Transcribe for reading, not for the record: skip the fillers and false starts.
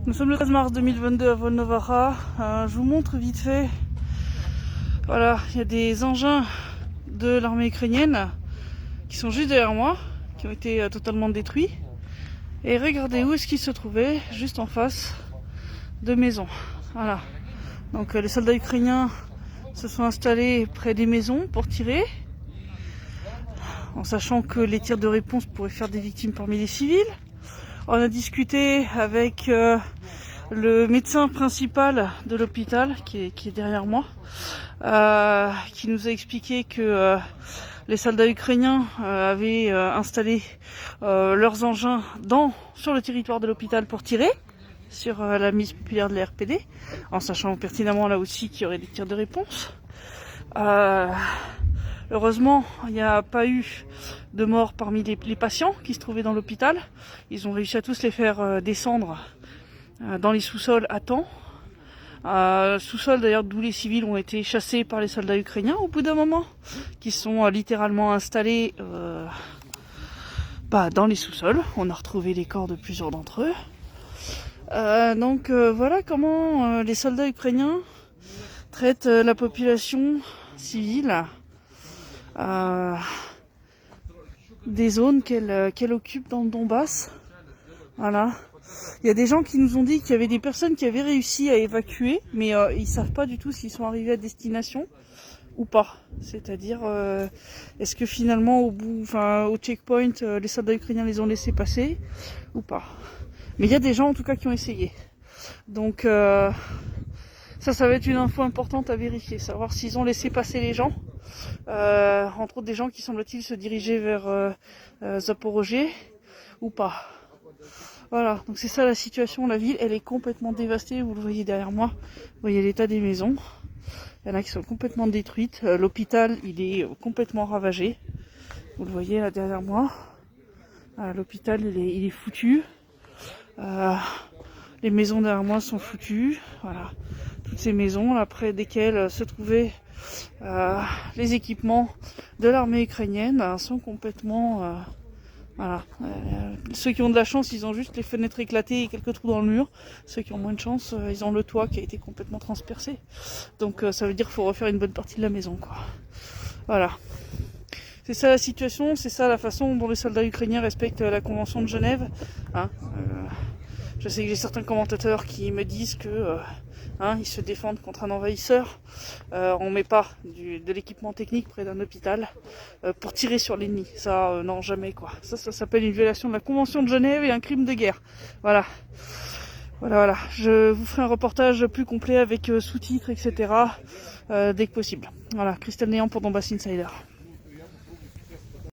Nous sommes le 13 mars 2022 à Volnovara. Je vous montre vite fait. Voilà, il y a des engins de l'armée ukrainienne qui sont juste derrière moi, qui ont été totalement détruits. Et regardez où est-ce qu'ils se trouvaient, juste en face de maisons. Voilà. Donc les soldats ukrainiens se sont installés près des maisons pour tirer, en sachant que les tirs de réponse pourraient faire des victimes parmi les civils. On a discuté avec le médecin principal de l'hôpital qui est derrière moi, qui nous a expliqué que les soldats ukrainiens avaient installé leurs engins sur le territoire de l'hôpital pour tirer sur la mise populaire de la RPD, en sachant pertinemment là aussi qu'il y aurait des tirs de réponse. Heureusement, il n'y a pas eu de mort parmi les patients qui se trouvaient dans l'hôpital. Ils ont réussi à tous les faire descendre dans les sous-sols à temps. Sous-sols d'ailleurs d'où les civils ont été chassés par les soldats ukrainiens au bout d'un moment, qui sont littéralement installés dans les sous-sols. On a retrouvé les corps de plusieurs d'entre eux. Donc voilà comment les soldats ukrainiens traitent la population civile des zones qu'elle occupe dans le Donbass. Voilà. Il y a des gens qui nous ont dit qu'il y avait des personnes qui avaient réussi à évacuer, mais ils savent pas du tout s'ils sont arrivés à destination ou pas. C'est-à-dire, est-ce que finalement au checkpoint, les soldats ukrainiens les ont laissés passer ou pas. Mais il y a des gens en tout cas qui ont essayé. Donc ça va être une info importante à vérifier, savoir s'ils ont laissé passer les gens. Entre autres des gens qui semble-t-il se diriger vers Zaporozhye ou pas. Voilà, donc c'est ça la situation. La ville, elle est complètement dévastée. Vous le voyez derrière moi. Vous voyez l'état des maisons. Il y en a qui sont complètement détruites. L'hôpital, il est complètement ravagé. Vous le voyez là derrière moi. L'hôpital, il est foutu. Les maisons derrière moi sont foutues. Voilà, toutes ces maisons là près desquelles se trouvaient les équipements de l'armée ukrainienne sont complètement voilà. Ceux qui ont de la chance, ils ont juste les fenêtres éclatées et quelques trous dans le mur. Ceux qui ont moins de chance, ils ont le toit qui a été complètement transpercé. Donc ça veut dire qu'il faut refaire une bonne partie de la maison, quoi. Voilà. C'est ça la situation, c'est ça la façon dont les soldats ukrainiens respectent la Convention de Genève. Je sais que j'ai certains commentateurs qui me disent que ils se défendent contre un envahisseur. On met pas de l'équipement technique près d'un hôpital pour tirer sur l'ennemi. Ça, non, jamais quoi. Ça s'appelle une violation de la Convention de Genève et un crime de guerre. Voilà. Voilà. Je vous ferai un reportage plus complet avec sous-titres, etc. Dès que possible. Voilà, Christelle Néant pour Donbass Insider.